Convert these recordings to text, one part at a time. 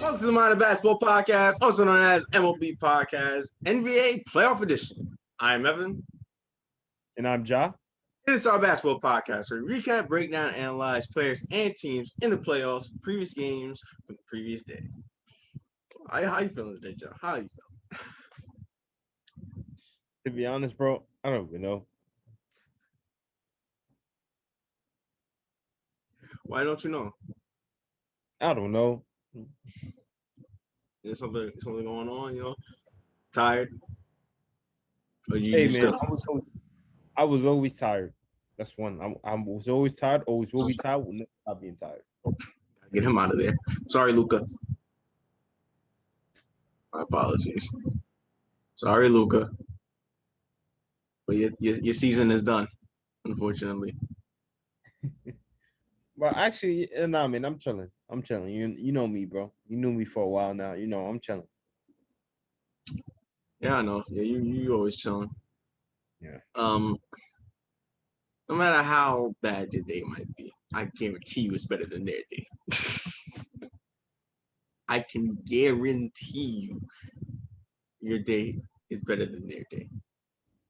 Welcome to the Mind of Basketball Podcast, also known as M.O.B. Podcast, NBA Playoff Edition. I'm Evan. And I'm Ja. It's our basketball podcast where we recap, break down, and analyze players and teams in the playoffs, previous games from the previous day. How you feeling today, Ja? How you feeling? To be honest, bro, I don't even know. Why don't you know? I don't know. There's something going on, you know? Tired? Or Hey, man, I was always tired. That's one. I was always tired, always will be tired, will never stop being tired. Get him out of there. Sorry, Luca. My apologies. Sorry, Luca. But your season is done, unfortunately. But actually, nah, man, I'm chilling. I'm chilling. You know me, bro. You knew me for a while now. You know, I'm chilling. Yeah, I know. Yeah, you always chilling. Yeah. No matter how bad your day might be, I guarantee you it's better than their day. I can guarantee you your day is better than their day.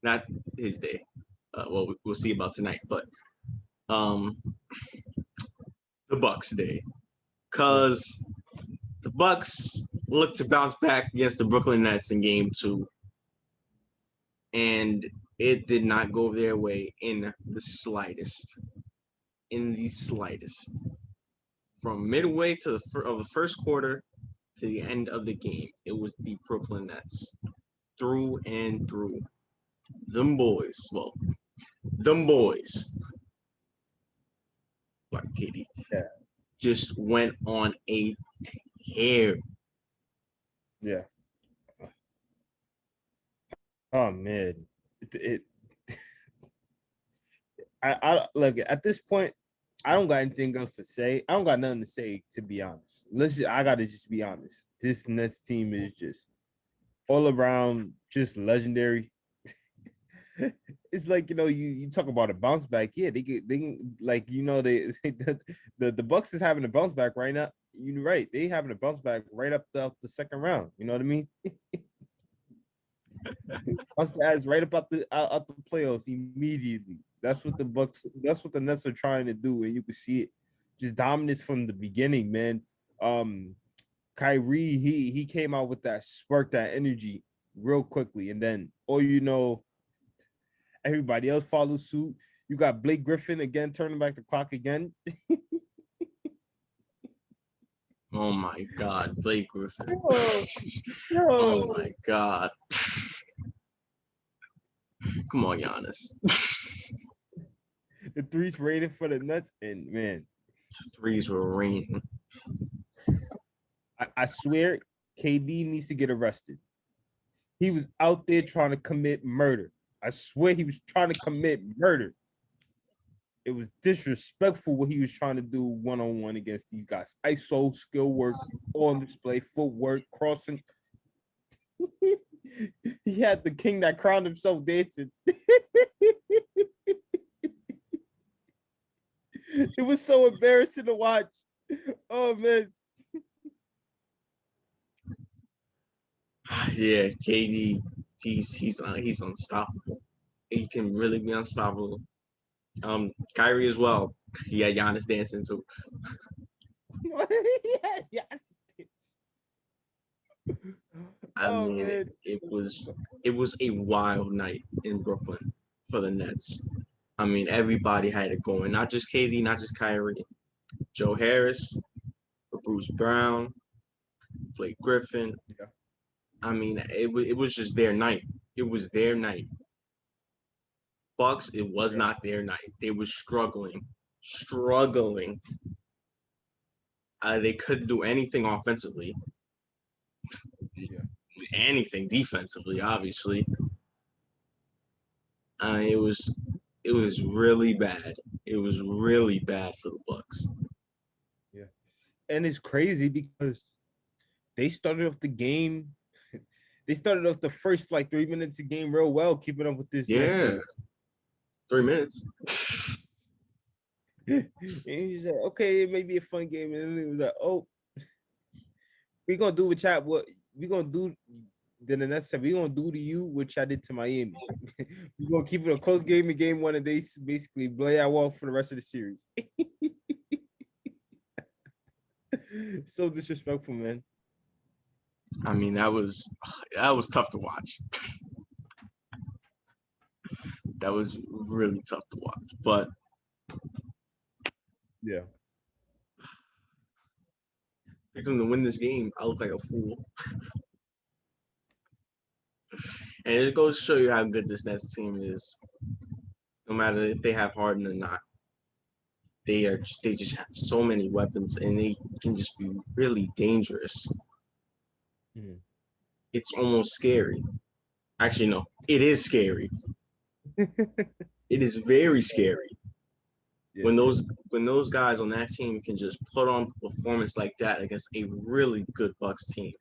Not his day. Well, we'll see about tonight, but the Bucks day. Because the Bucks look to bounce back against the Brooklyn Nets in game 2. And it did not go their way in the slightest. In the slightest. From midway to the first quarter to the end of the game, it was the Brooklyn Nets. Through and through. Them boys. Like Katie. Yeah. Just went on a tear. Yeah. Oh man. I look at this point, I don't got anything else to say. I don't got nothing to say, to be honest. I gotta just be honest. This Nets team is just all around just legendary. It's like, you talk about a bounce back. Yeah, they can like, the Bucks is having a bounce back right now. You're right. They having a bounce back right up the second round. You know what I mean? Bounce the ass right up out the playoffs immediately. That's what the Nets are trying to do, and you can see it. Just dominance from the beginning, man. Kyrie, he came out with that spark, that energy real quickly, and then everybody else follows suit. You got Blake Griffin again turning back the clock again. Oh my God, Blake Griffin. Yo. Oh my God. Come on, Giannis. The threes rated for the Nets, and man, Threes were raining. I swear KD needs to get arrested. He was out there trying to commit murder. I swear he was trying to commit murder. It was disrespectful what he was trying to do one-on-one against these guys. ISO, skill work, on display, footwork, crossing. He had the king that crowned himself dancing. It was so embarrassing to watch. Oh, man. Yeah, KD, he's unstoppable. He can really be unstoppable. Kyrie as well. He had Giannis dancing too. Yeah. I mean, it was a wild night in Brooklyn for the Nets. I mean, everybody had it going. Not just KD, not just Kyrie. Joe Harris, Bruce Brown, Blake Griffin. Yeah. I mean, it was just their night. It was their night. Bucks, it was not their night. They were struggling. They couldn't do anything offensively. Yeah. Anything defensively, obviously. It was really bad. It was really bad for the Bucks. Yeah. And it's crazy because they started off the game. They started off the first 3 minutes of game real well, keeping up with this. Yeah. 3 minutes. And he said, okay, it may be a fun game. And then it was like, oh, we gonna do with chat what we gonna do. Then the next time we gonna do to you what I did to Miami. We gonna keep it a close game in game one, and they basically play out well for the rest of the series. So disrespectful, man. I mean, that was tough to watch. That was really tough to watch. But Yeah. picked them to win this game. I look like a fool. And it goes to show you how good this Nets team is. No matter if they have Harden or not, they just have so many weapons, and they can just be really dangerous. Mhm. It's almost scary. Actually, no, it is scary. It is very scary Yeah, when those guys on that team can just put on a performance like that against a really good Bucks team.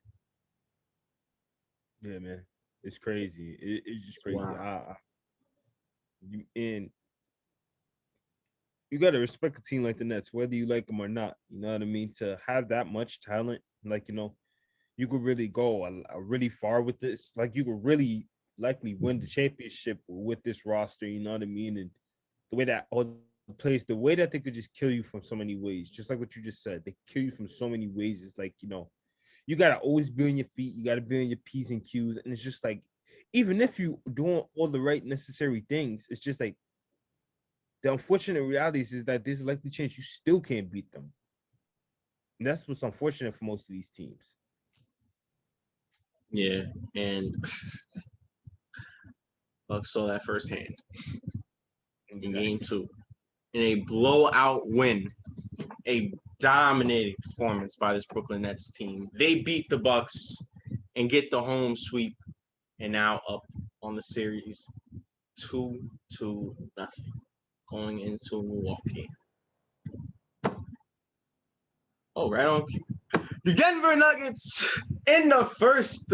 yeah, man. It's crazy. It's just crazy. Wow. And you gotta respect a team like the Nets, whether you like them or not. You know what I mean? To have that much talent, like you could really go really far with this. Like you could really likely win the championship with this roster. You know what I mean? And the way that all the players, the way that they could just kill you from so many ways, just like what you just said, they kill you from so many ways. It's like you gotta always be on your feet. You gotta be on your P's and Q's, and it's just like even if you doing all the right necessary things, it's just like the unfortunate reality is that there's a likely chance you still can't beat them. And that's what's unfortunate for most of these teams. Yeah, and Bucks saw that firsthand in game Exactly. 2. In a blowout win, a dominating performance by this Brooklyn Nets team. They beat the Bucks and get the home sweep, and now up on the series 2-0 going into Milwaukee. Oh, right on cue. The Denver Nuggets in the first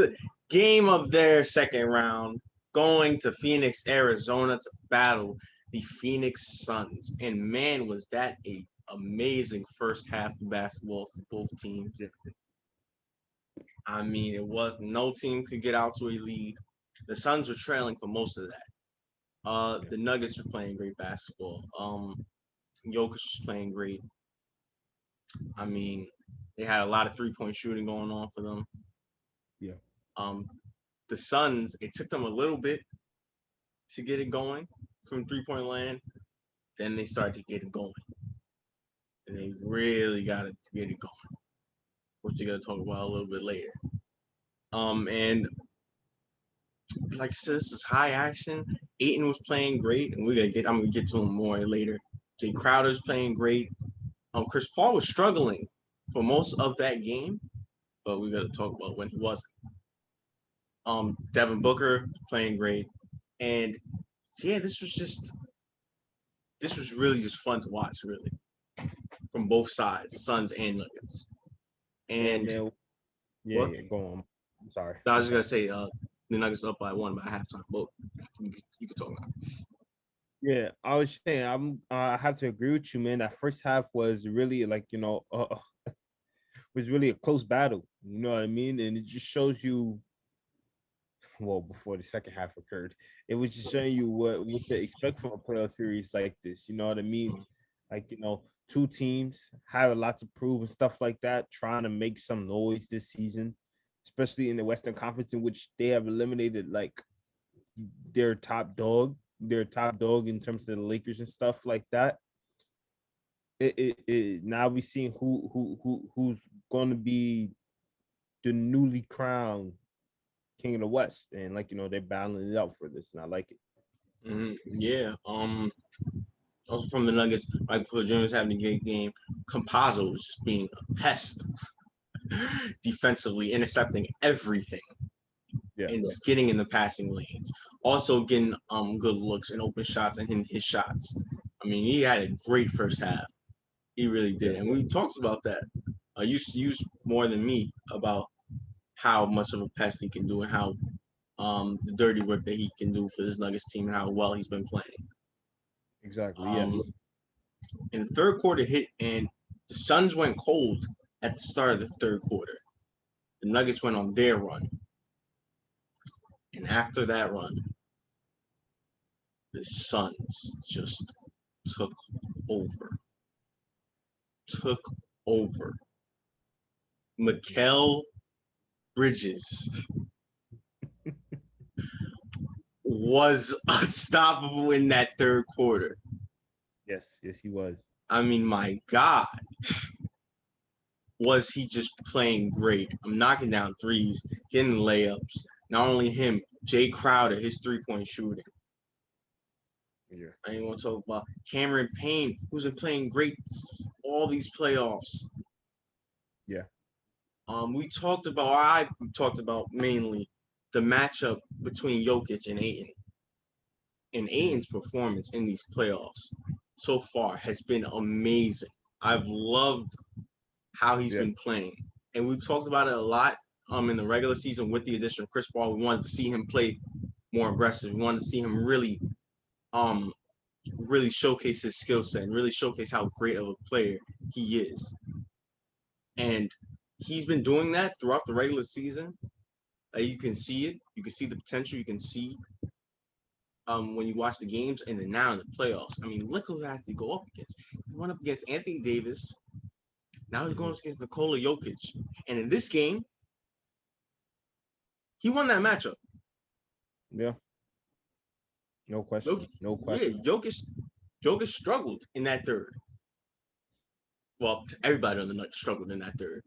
game of their second round going to Phoenix, Arizona to battle the Phoenix Suns. And man, was that a amazing first half of basketball for both teams. Yeah. I mean, it was no team could get out to a lead. The Suns were trailing for most of that. The Nuggets were playing great basketball. Jokic was playing great. I mean, they had a lot of 3-point shooting going on for them. Yeah. Um, the Suns, it took them a little bit to get it going from 3-point land. Then they started to get it going, and they really got it to get it going, which they're gonna talk about a little bit later. And like I said, this is high action. Ayton was playing great, and I'm gonna get to him more later. Jay Crowder's playing great. Chris Paul was struggling for most of that game, but we got to talk about when he wasn't. Devin Booker playing great, and yeah, this was really just fun to watch, really, from both sides, Suns and Nuggets. And And man, yeah, what yeah. Go on. I'm sorry. I I'm was just gonna sorry. say, the Nuggets up by 1 by halftime, but you can talk now. Yeah, I was saying I have to agree with you, man. That first half was really like was really a close battle. You know what I mean? And it just shows you. Well, before the second half occurred, it was just showing you what to expect from a playoff series like this. You know what I mean? Like two teams have a lot to prove and stuff like that, trying to make some noise this season, especially in the Western Conference, in which they have eliminated like their top dog in terms of the Lakers and stuff like that. Now we seeing who's going to be the newly crowned king of the West, and they're battling it out for this, and I like it. Yeah. Also from the Nuggets, Michael Jr. was having a great game. Campazzo was just being a pest defensively, intercepting everything Yeah, and just getting in the passing lanes. Also getting good looks and open shots and hitting his shots. I mean, he had a great first half. He really did, yeah, and we talked about that. You more than me about how much of a pest he can do and how the dirty work that he can do for this Nuggets team and how well he's been playing. exactly. Um, Yes. and the third quarter hit, and the Suns went cold at the start of the third quarter. the Nuggets went on their run. And after that run, the Suns just took over. Took over. Mikal Bridges was unstoppable in that third quarter. Yes, he was. I mean, my God, was he just playing great? I'm knocking down threes, getting layups. Not only him, Jay Crowder, his three-point shooting. Yeah. I ain't want to talk about Cameron Payne, who's been playing great all these playoffs. Yeah. We talked about mainly the matchup between Jokic and Ayton. And Ayton's performance in these playoffs so far has been amazing. I've loved how he's been playing. And we've talked about it a lot in the regular season with the addition of Chris Paul. We wanted to see him play more aggressive. We wanted to see him really showcase his skill set and really showcase how great of a player he is. And he's been doing that throughout the regular season. You can see it. You can see the potential. You can see when you watch the games, and then now in the playoffs. I mean, look who he has to go up against. He went up against Anthony Davis. Now he's going up against Nikola Jokic. And in this game, he won that matchup. Yeah. No question. No question. Yeah, Jokic struggled in that third. Well, everybody on the Nuggets struggled in that third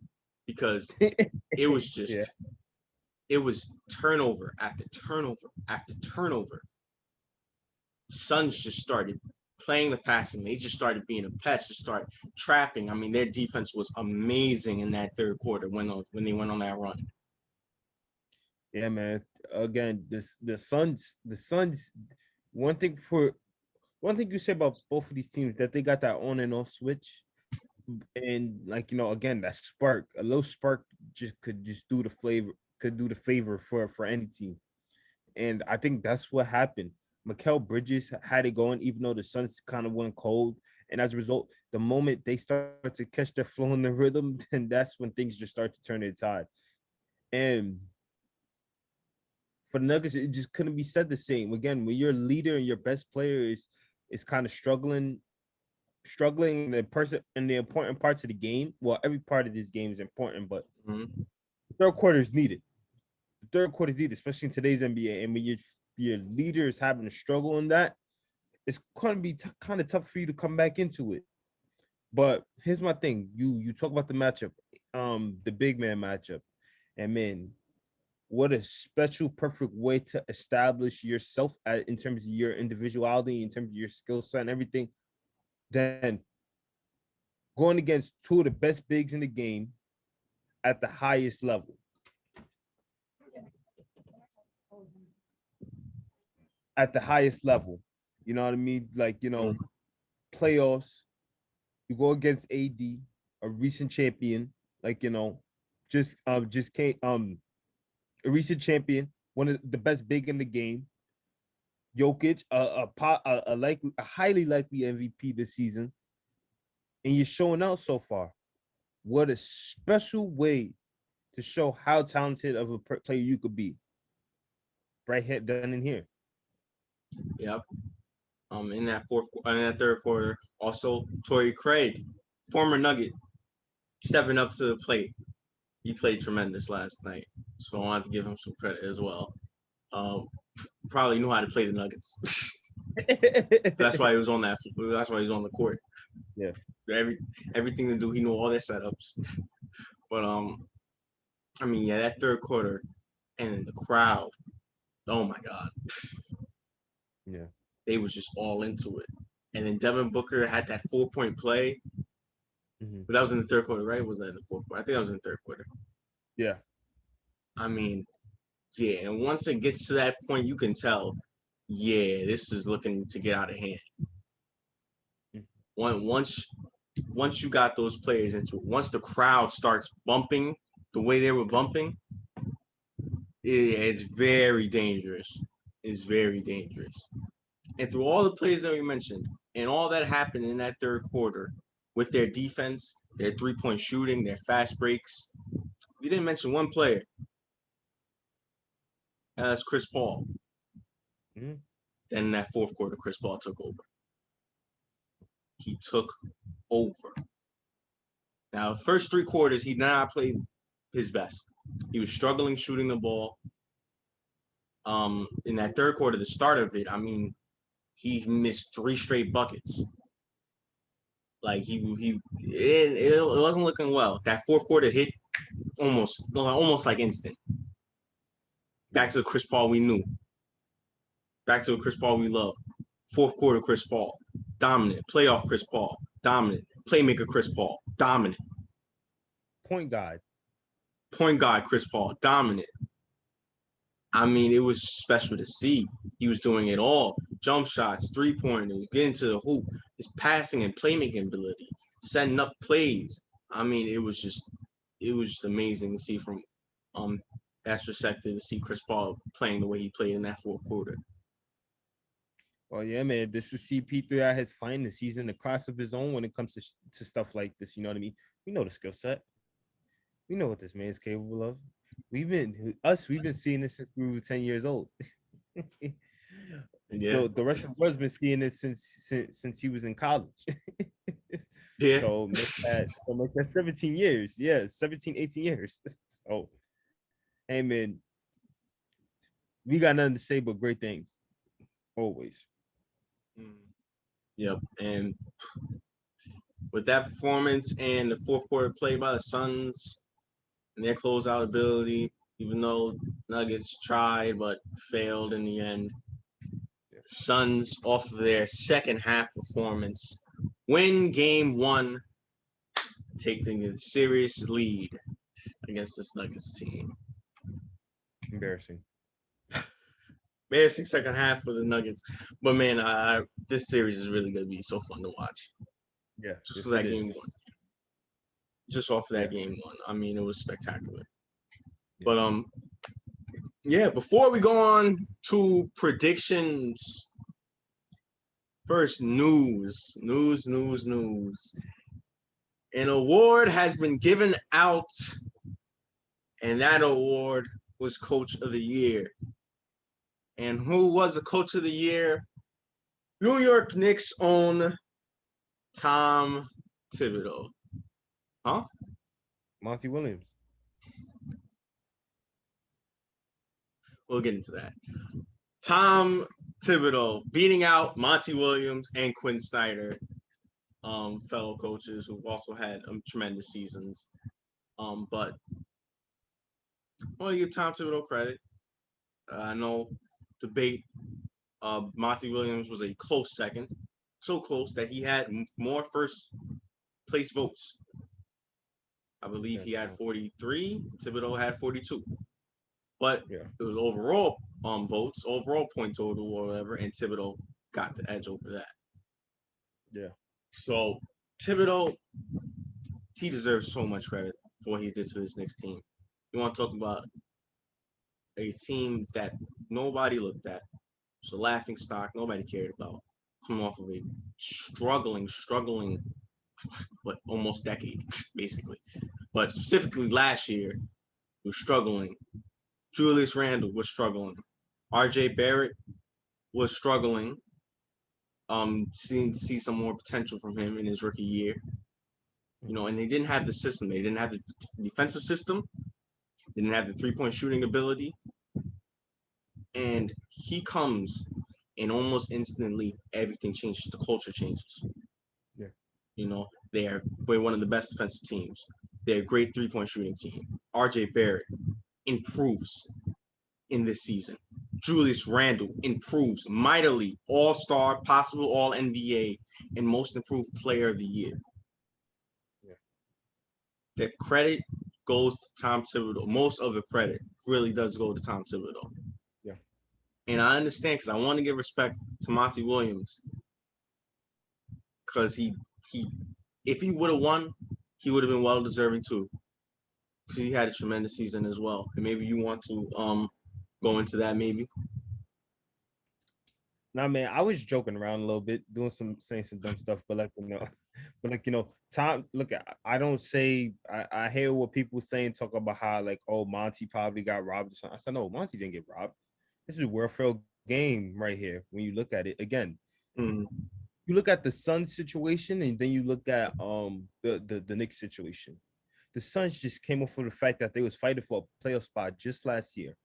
because it was just it was turnover after turnover after turnover. Suns just started playing the passing. They just started being a pest, just started trapping. I mean, their defense was amazing in that third quarter when they went on that run. Yeah, man. Again, the Suns. One thing you say about both of these teams that they got that on and off switch, and again, that spark, a little spark, could do the favor for any team, and I think that's what happened. Mikal Bridges had it going, even though the Suns kind of went cold, and as a result, the moment they start to catch their flow and the rhythm, then that's when things just start to turn their tide. And for the Nuggets, it just couldn't be said the same. Again, when your leader and your best player is kind of struggling in the important parts of the game. Well, every part of this game is important, but the third quarter is needed. The third quarter is needed, especially in today's NBA. And when your leader is having a struggle in that, it's going to be kind of tough for you to come back into it. But here's my thing: you talk about the matchup, the big man matchup, and man, what a special, perfect way to establish yourself in terms of your individuality, in terms of your skill set and everything. Then going against two of the best bigs in the game at the highest level. At the highest level. You know what I mean? Like, playoffs, you go against AD, a recent champion, just came a recent champion, one of the best big in the game. Jokic, a highly likely MVP this season, and you're showing out so far. What a special way to show how talented of a player you could be. Right here, done in here. Yep. In that third quarter, also Torrey Craig, former Nugget, stepping up to the plate. He played tremendous last night, so I wanted to give him some credit as well. Probably knew how to play the Nuggets. That's why he was on that. That's why he's on the court. Yeah. Everything to do, he knew all their setups. But I mean, yeah, that third quarter and the crowd. Oh my God. Yeah. They was just all into it. And then Devin Booker had that 4-point play. But that was in the third quarter, right? Was that in the fourth quarter? I think that was in the third quarter. Yeah. I mean, yeah. And once it gets to that point, you can tell, yeah, this is looking to get out of hand. Once you got those players into it, once the crowd starts bumping the way they were bumping, it's very dangerous. It's very dangerous. And through all the plays that we mentioned, and all that happened in that third quarter with their defense, their three-point shooting, their fast breaks, We didn't mention one player. That's Chris Paul. Mm-hmm. Then in that fourth quarter, Chris Paul took over. He took over. Now, the first 3 quarters, he did not play his best. He was struggling shooting the ball. In that third quarter, the start of it, I mean, he missed 3 straight buckets. Like it wasn't looking well. That fourth quarter hit almost like instant. Back to the Chris Paul we knew. Back to the Chris Paul we love. Fourth quarter Chris Paul, dominant. Playoff Chris Paul, dominant. Playmaker Chris Paul, dominant. Point guard Chris Paul, dominant. I mean, it was special to see. He was doing it all. Jump shots, 3-pointers, getting to the hoop, his passing and playmaking ability, setting up plays. I mean, it was just amazing to see from that perspective, to see Chris Paul playing the way he played in that fourth quarter. Well, yeah, man, this was CP3 at his finest. He's in a class of his own when it comes to stuff like this. You know what I mean? We know the skill set. We know what this man's capable of. We've been seeing this since we were 10 years old. Yeah. The rest of us been seeing it since he was in college. Yeah. So make that 17 years. Yeah, 17, 18 years. So, hey, man, we got nothing to say but great things. Always. Yep. And with that performance and the fourth quarter play by the Suns and their closeout ability, even though Nuggets tried but failed in the end, the Suns, off of their second half performance, win game 1, taking a serious lead against this Nuggets team. Embarrassing second half for the Nuggets. But man, this series is really gonna be so fun to watch. Yeah. Just for that game 1. Just off of that game 1. I mean, it was spectacular. Yeah. But yeah, before we go on to predictions, first news. An award has been given out, and that award was Coach of the Year. And who was the Coach of the Year? New York Knicks' own Tom Thibodeau. Huh? Monty Williams. We'll get into that. Tom Thibodeau beating out Monty Williams and Quinn Snyder, fellow coaches who've also had tremendous seasons. But I want to give Tom Thibodeau credit. I know debate. Monty Williams was a close second, so close that he had more first place votes. I believe he had 43. Thibodeau had 42. But it was overall votes, overall point total or whatever, and Thibodeau got the edge over that. Yeah. So Thibodeau, he deserves so much credit for what he did to this Knicks team. You want to talk about a team that nobody looked at. It's a laughing stock, nobody cared about. Coming off of a struggling, but almost decade, basically. But specifically last year, was struggling. Julius Randle was struggling. R.J. Barrett was struggling. See some more potential from him in his rookie year. You know, and they didn't have the system. They didn't have the defensive system. They didn't have the 3-point shooting ability. And he comes, and almost instantly everything changes. The culture changes. Yeah. You know, we're one of the best defensive teams. They're a great 3-point shooting team. R.J. Barrett improves in this season. Julius Randle improves mightily, all-star, possible all-NBA, and most improved player of the year. Yeah. The credit goes to Tom Thibodeau. Most of the credit really does go to Tom Thibodeau. Yeah. And I understand because I want to give respect to Monty Williams because he if he would have won, he would have been well deserving too. Because he had a tremendous season as well. And maybe you want to go into that maybe. Nah, man, I was joking around a little bit, saying some dumb stuff, but Tom. Look, I don't say I hear what people saying, talk about how like, oh, Monty probably got robbed or something. I said, no, Monty didn't get robbed. This is a welfare game right here. When you look at it again, Mm. you look at the Suns situation, and then you look at the Knicks situation. The Suns just came up for the fact that they was fighting for a playoff spot just last year.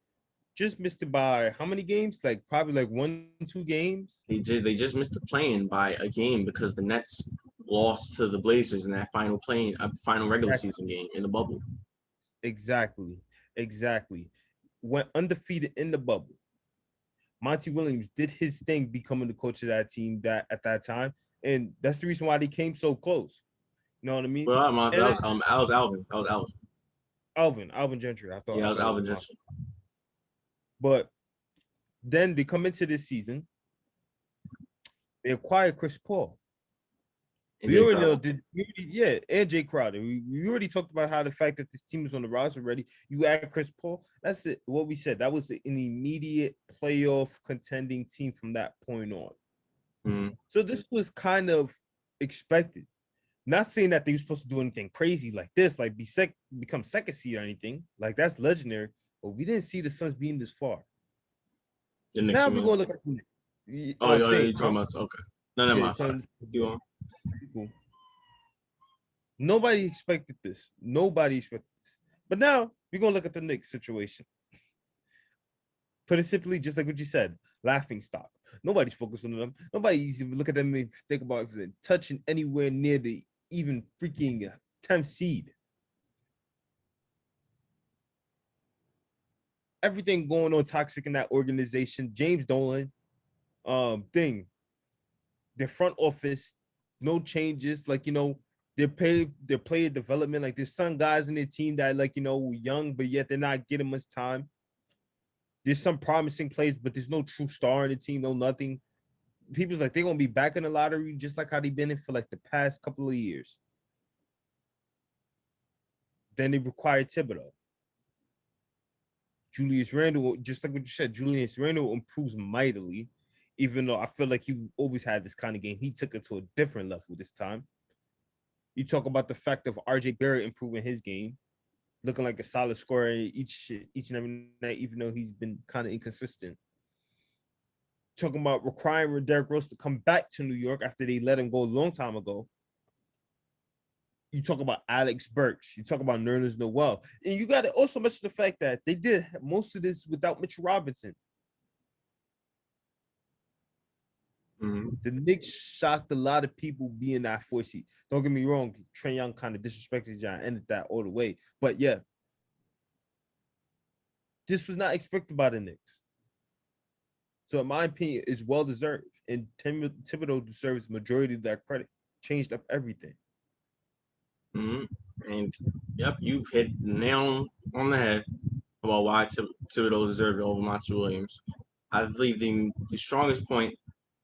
Just missed it by how many games? Like probably like 1, 2 games. They just missed the play-in by a game because the Nets lost to the Blazers in that final regular Exactly. season game in the bubble. Exactly. Exactly. Went undefeated in the bubble. Monty Williams did his thing becoming the coach of that team that at that time. And that's the reason why they came so close. You know what I mean? Well, And then that was Alvin. That was Alvin. Alvin Gentry. Yeah, that was I thought it Alvin was Monty. Gentry. But then they come into this season, they acquire Chris Paul. And We Jay already know, Crowder. yeah, and Jay Crowder. We already talked about how the fact that this team is on the roster already. You add Chris Paul, that's it. What we said, that was an immediate playoff contending team from that point on. Mm. So this was kind of expected. Not saying that they were supposed to do anything crazy like this, like become second seed or anything. Like that's legendary, but we didn't see the Suns being this far. The Knicks, Now you we're mean? gonna look at the Oh, you're thing. talking about okay. No, never Yeah, mind. Sorry. You on? cool. Nobody expected this. Nobody expected this. But now we're gonna look at the Knicks situation. Put it simply, just like what you said, laughing stock. Nobody's focused on them. Nobody's even look at them and think about touching anywhere near the even freaking 10th seed. Everything going on toxic in that organization. James Dolan, thing, their front office, no changes. Like their player development. Like there's some guys in their team that young, but yet they're not getting much time. There's some promising plays, but there's no true star in the team, no nothing. People's like they're gonna be back in the lottery just like how they've been in for like the past couple of years. Then they required Thibodeau. Julius Randle, just like what you said, Julius Randle improves mightily, even though I feel like he always had this kind of game. He took it to a different level this time. You talk about the fact of RJ Barrett improving his game, looking like a solid scorer each and every night, even though he's been kind of inconsistent. Talking about requiring Derrick Rose to come back to New York after they let him go a long time ago. You talk about Alex Burks. You talk about Nerlens Noel. And you got to also mention the fact that they did most of this without Mitchell Robinson. Mm-hmm. The Knicks shocked a lot of people being that 4 seed. Don't get me wrong, Trae Young kind of disrespected John, ended that all the way. But yeah, this was not expected by the Knicks. So in my opinion, it's well deserved. And Thibodeau deserves majority of that credit. Changed up everything. Mm-hmm. And yep, you hit the nail on the head about why Thibodeau deserved it over Monty Williams. I believe the strongest point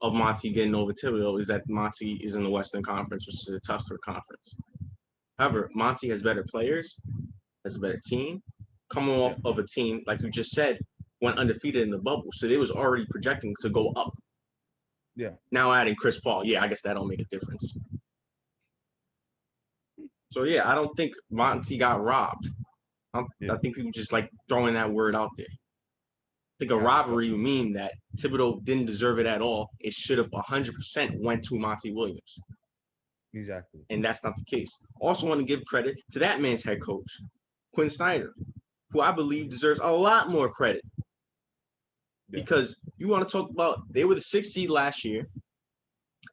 of Monty getting over Thibodeau is that Monty is in the Western Conference, which is a tougher conference. However, Monty has better players, has a better team, coming off of a team, like you just said, went undefeated in the bubble. So they was already projecting to go up. Yeah. Now adding Chris Paul, yeah, I guess that don't make a difference. So yeah, I don't think Monty got robbed. I think people just like throwing that word out there. I think a robbery would mean that Thibodeau didn't deserve it at all. It should have 100% went to Monty Williams. Exactly. And that's not the case. Also want to give credit to that man's head coach, Quinn Snyder, who I believe deserves a lot more credit. Yeah. Because you want to talk about, they were the 6th seed last year.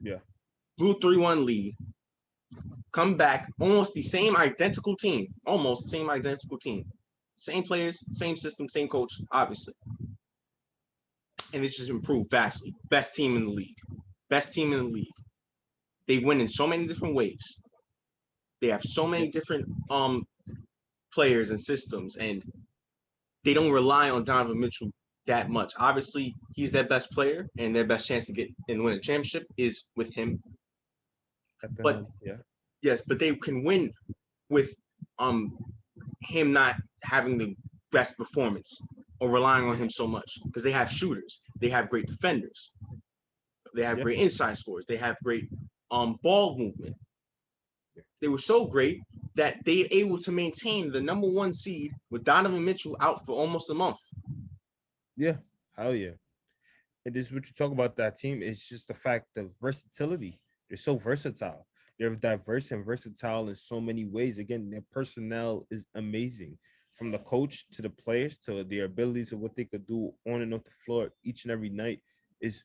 Yeah. Blew 3-1 lead. Come back, almost the same identical team. Same players, same system, same coach, obviously. And it's just improved vastly. Best team in the league. They win in so many different ways. They have so many different players and systems, and they don't rely on Donovan Mitchell that much. Obviously, he's their best player, and their best chance to get and win a championship is with him. But yes, but they can win with him not having the best performance or relying on him so much because they have shooters, they have great defenders. They have Yeah. great inside scores. They have great ball movement. They were so great that they were able to maintain the number one seed with Donovan Mitchell out for almost a month. Yeah. Hell yeah. And this is what you talk about that team. It's just the fact of versatility. They're so versatile. They're diverse and versatile in so many ways. Again, their personnel is amazing. From the coach to the players to their abilities of what they could do on and off the floor each and every night is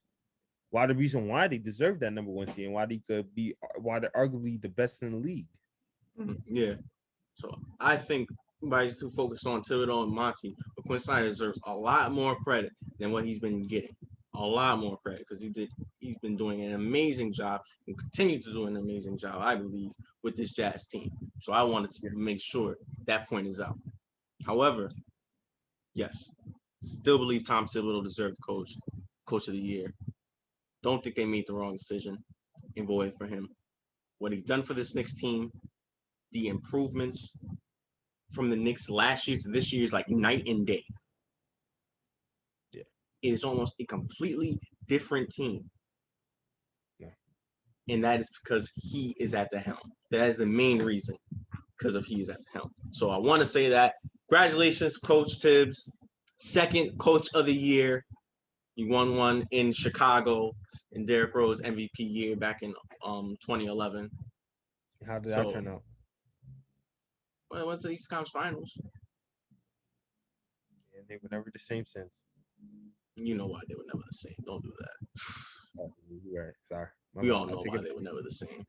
the reason why they deserve that number one seed and why they're arguably the best in the league. Yeah. So I think everybody's too focused on Thibodeau and Monty, but Quinn Snyder deserves a lot more credit than what he's been getting. A lot more credit because he's been doing an amazing job and continue to do an amazing job, I believe, with this Jazz team. So I wanted to make sure that point is out. However, yes, still believe Tom Thibodeau deserved coach of the year. Don't think they made the wrong decision and voted for him. What he's done for this Knicks team, the improvements from the Knicks last year to this year is like night and day. Yeah. It is almost a completely different team. Yeah. And that is because he is at the helm. That is the main reason, because of he is at the helm. So I want to say that. Congratulations, Coach Tibbs. Second Coach of the Year. You won one in Chicago in Derrick Rose MVP year back in 2011. How did that So turn out? well, I went to the East Conference Finals. And they were never the same since. You know why they were never the same. Don't do that. Oh, you're right. Sorry. My We bad. all know I'll take why it. they were never the same,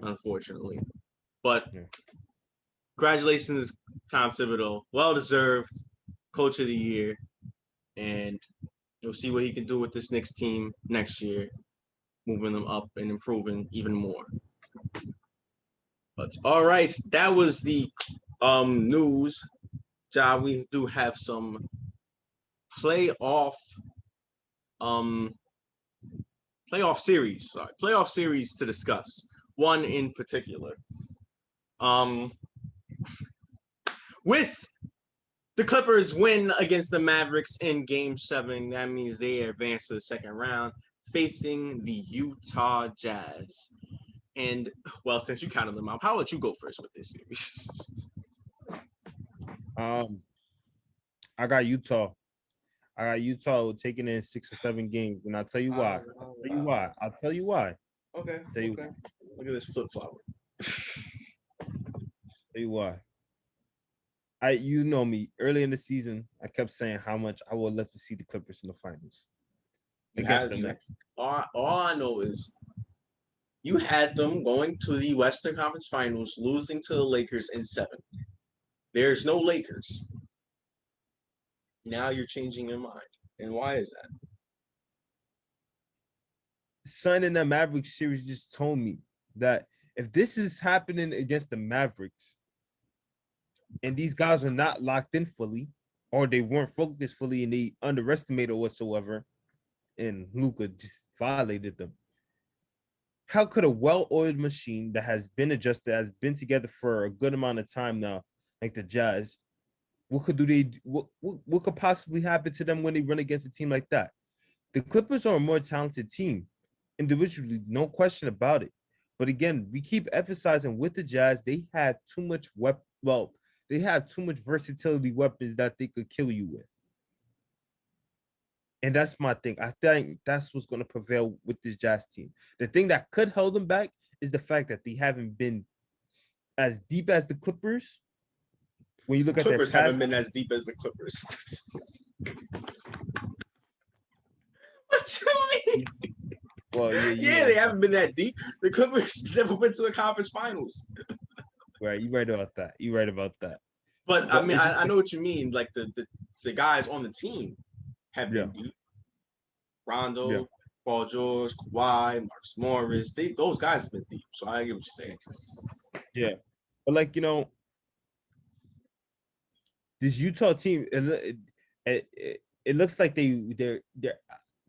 unfortunately. But Yeah. congratulations, Tom Thibodeau. Well deserved Coach of the Year. And you'll see what he can do with this Knicks team next year, moving them up and improving even more. But all right, that was the news. Ja, we do have some playoff um playoff series to discuss. One in particular. With the Clippers win against the Mavericks in Game 7, that means they advance to the second round, facing the Utah Jazz. And well, since you counted them out, how about you go first with this series? I got Utah. I got Utah taking in 6 or 7 games, and I'll tell you why. I'll tell you why. Okay. Tell you, Okay. Look at this flip flop. tell you why. You know me. Early in the season, I kept saying how much I would love to see the Clippers in the finals against the Nets. All I know is you had them going to the Western Conference Finals, losing to the Lakers in 7. There's no Lakers. Now you're changing your mind. And why is that? Son in the Mavericks series just told me that if this is happening against the Mavericks and these guys are not locked in fully, or they weren't focused fully and they underestimated whatsoever, and Luka just violated them. How could a well-oiled machine that has been adjusted, has been together for a good amount of time now, like the Jazz, what could possibly happen to them when they run against a team like that? The Clippers are a more talented team individually, no question about it. But again, we keep emphasizing with the Jazz, they had too much they have too much versatility weapons that they could kill you with. And that's my thing. I think that's what's going to prevail with this Jazz team. The thing that could hold them back is the fact that they haven't been as deep as the Clippers. When you look at their Clippers past, haven't been as deep as the Clippers. What you mean? well, Yeah, they haven't been that deep. The Clippers never went to the conference finals. right. You're right about that. You're right about that. But I mean, it's I know what you mean. Like the guys on the team have been deep. yeah. Rondo, Paul George, Kawhi, Marcus Morris. Those guys have been deep. So I get what you're saying. Yeah. But like, this Utah team, it looks like they're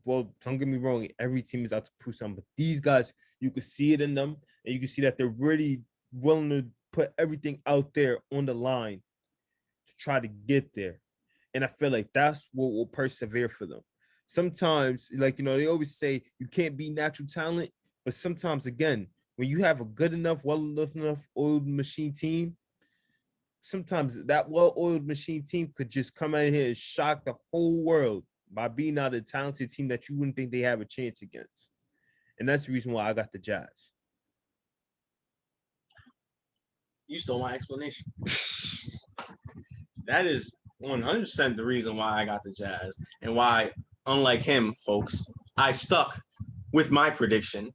well, don't get me wrong, every team is out to prove something, but these guys, you can see it in them, and you can see that they're really willing to put everything out there on the line to try to get there. And I feel like that's what will persevere for them. sometimes, like, they always say you can't be natural talent, but sometimes, again, when you have a good enough, enough oiled machine team, sometimes that well-oiled machine team could just come out here and shock the whole world by being out a talented team that you wouldn't think they have a chance against. And that's the reason why I got the Jazz. You stole my explanation. That is 100% the reason why I got the Jazz and why, unlike him, folks, I stuck with my prediction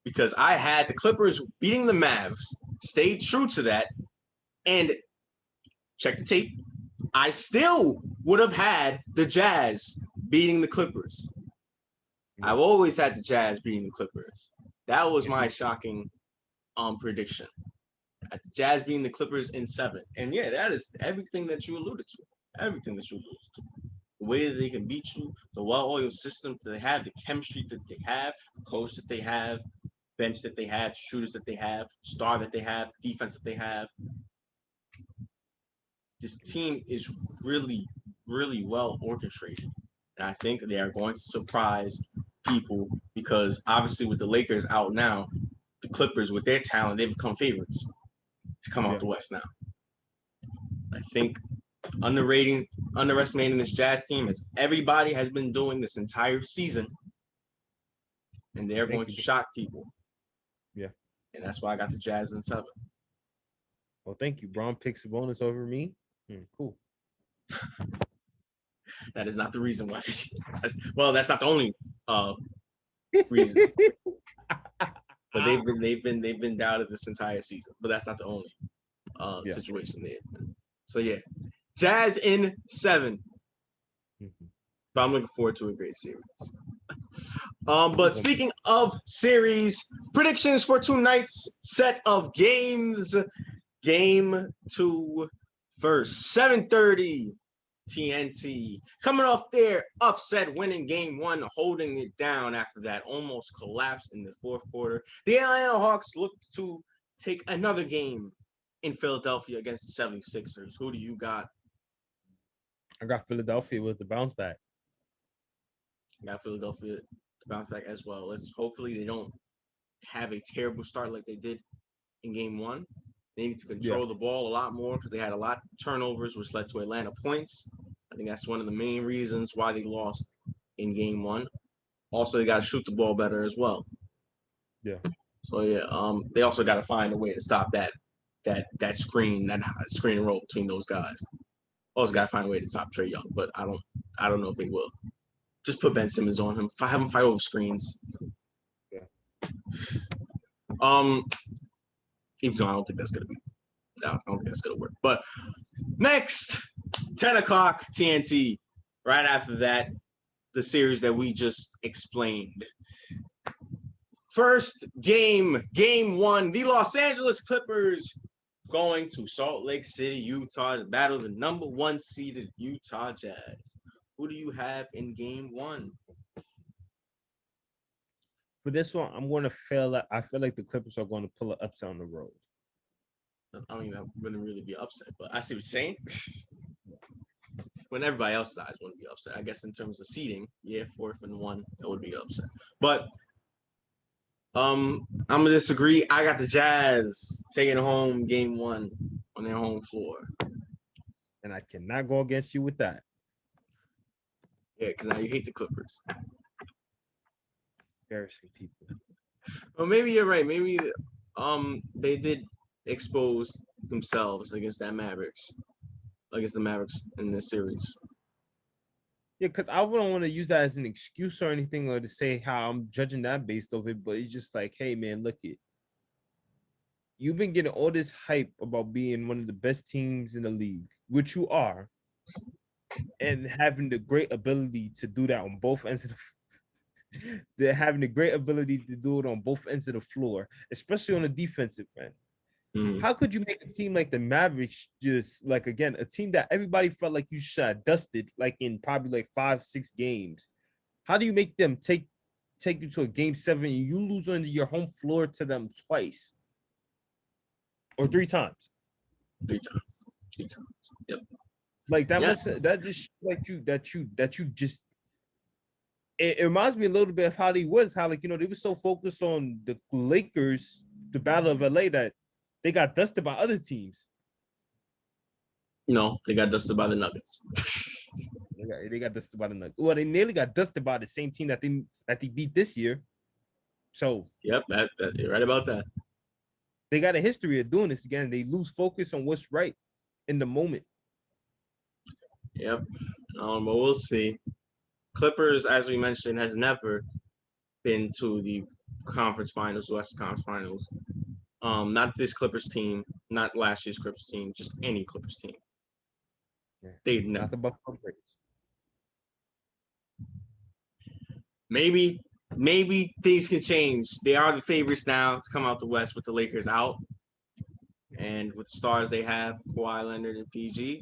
because I had the Clippers beating the Mavs, stayed true to that, and check the tape. I still would have had the Jazz beating the Clippers. I've always had the Jazz beating the Clippers. That was my shocking prediction. At the Jazz beating the Clippers in 7. And yeah, that is everything that you alluded to. Everything that you alluded to. The way that they can beat you, the well-oiled system that they have, the chemistry that they have, the coach that they have, bench that they have, shooters that they have, star that they have, defense that they have. This team is really, really well orchestrated. And I think they are going to surprise people because obviously with the Lakers out now, the Clippers with their talent, they've become favorites to come out the West now. I think underestimating this Jazz team as everybody has been doing this entire season, and they're going to shock people. Yeah. And that's why I got the Jazz in 7. Well, thank you. Braun picks a bonus over me. Cool. That is not the reason why. That's not the only reason. But they've been doubted this entire season. But that's not the only situation there. So yeah, Jazz in 7. But I'm looking forward to a great series. But speaking of series, predictions for tonight's set of games. Game 2 first, 7:30 TNT. Coming off their upset, winning game 1, holding it down after that, almost collapsed in the fourth quarter. The Atlanta Hawks look to take another game in Philadelphia against the 76ers. Who do you got? I got Philadelphia with the bounce back. I got Philadelphia to bounce back as well. Hopefully they don't have a terrible start like they did in game 1. They need to control the ball a lot more because they had a lot of turnovers, which led to Atlanta points. I think that's one of the main reasons why they lost in game 1. Also, they got to shoot the ball better as well. Yeah. So yeah, they also got to find a way to stop that screen and roll between those guys. Also got to find a way to stop Trae Young, but I don't know if they will. Just put Ben Simmons on him. Have him fight over screens. Yeah. Even though I don't think that's gonna work. But next, 10 o'clock TNT. Right after that, the series that we just explained. First game 1, the Los Angeles Clippers going to Salt Lake City, Utah to battle the number 1 seeded Utah Jazz. Who do you have in game 1? For this one, I'm going to fail. I feel like the Clippers are going to pull an upset on the road. I mean, that wouldn't really be upset, but I see what you're saying. When everybody else's eyes wouldn't be upset. I guess in terms of seeding, 4th and 1, that would be upset. But I'm gonna disagree. I got the Jazz taking home game 1 on their home floor. And I cannot go against you with that. Yeah, because now you hate the Clippers. Embarrassing people. Well, maybe you're right. Maybe they did expose themselves against the Mavericks in this series. Yeah, because I wouldn't want to use that as an excuse or anything, or to say how I'm judging that based off it. But it's just like, hey, man, look it. You've been getting all this hype about being one of the best teams in the league, which you are, and having the great ability to do that on both ends of the they're having the great ability to do it on both ends of the floor, especially on the defensive end. Mm-hmm. How could you make a team like the Mavericks just like, again, a team that everybody felt like you should have dusted like in probably like 5-6 games? How do you make them take you to a game 7 and you lose on your home floor to them twice or 3 times? 3 times. 3 times. Yep. Like that that just like that you just it reminds me a little bit of how they was, how like, they were so focused on the Lakers, the Battle of LA, that they got dusted by other teams. No, they got dusted by the Nuggets. They got dusted by the Nuggets. Well, they nearly got dusted by the same team that they beat this year. So yep, you're right about that. They got a history of doing this again. They lose focus on what's right in the moment. Yep. But we'll see. Clippers, as we mentioned, has never been to the conference finals, West Conference Finals. Not this Clippers team, not last year's Clippers team, just any Clippers team. Yeah. They've never. Not the Buffalo Braves. Maybe things can change. They are the favorites now to come out the West with the Lakers out. And with the stars they have, Kawhi Leonard and PG.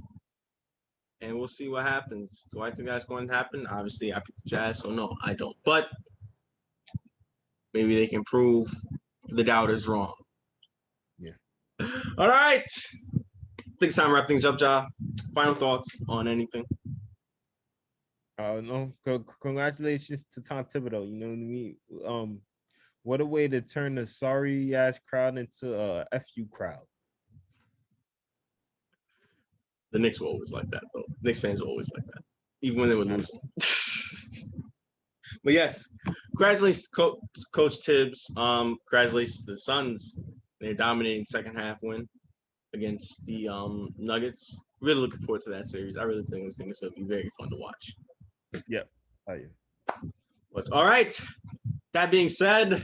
And we'll see what happens. Do I think that's going to happen? Obviously, I picked the Jazz, so no, I don't. But maybe they can prove the doubters wrong. Yeah. All right. I think it's time to wrap things up, Ja. Final thoughts on anything? No. Congratulations to Tom Thibodeau. You know what I mean? What a way to turn the sorry ass crowd into a FU crowd. The Knicks were always like that, though. Knicks fans were always like that, even when they were losing. But yes, congratulations, Coach Tibbs. Congratulations to the Suns. They're dominating second half win against the Nuggets. Really looking forward to that series. I really think this thing is going to be very fun to watch. Yep. Oh, yeah. But all right. That being said,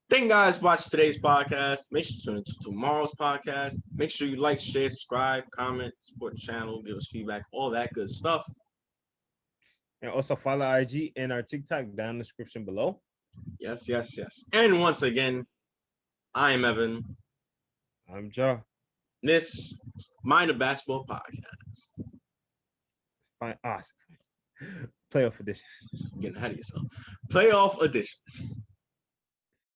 thank you guys for watching today's podcast. Make sure to tune into tomorrow's podcast. Make sure you like, share, subscribe, comment, support the channel, give us feedback, all that good stuff. And also follow IG and our TikTok down in the description below. Yes. And once again, I am Evan. I'm Ja. This is Mind of Basketball Podcast. Fine. Awesome. Playoff edition. Getting ahead of yourself. Playoff edition.